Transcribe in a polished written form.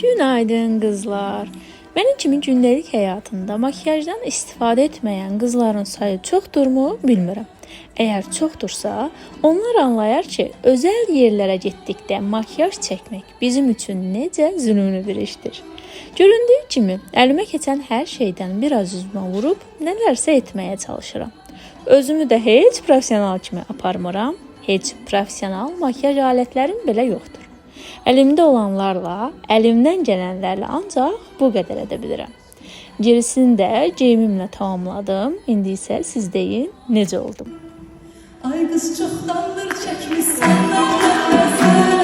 Günaydın qızlar. Mənim kimi gündəlik həyatında makyajdan istifadə etməyən qızların sayı çoxdurmu bilmirəm. Əgər çoxdursa, onlar anlayar ki, özəl yerlərə getdikdə makyaj çəkmək bizim üçün necə zülmlü bir işdir. Göründüyü kimi, əlimə keçən hər şeydən biraz üzümə vurub nələrsə etməyə çalışıram. Özümü də heç professional kimi aparmıram, heç professional makyaj alətlərim belə yoxdur. Əlimdə olanlarla, əlimdən gələnlərlə ancaq bu qədər edə bilirəm. Gerisini də geyimimlə tamamladım. İndi isə siz deyin, necə oldum? Ay qız çoxdandır çəkmişsən.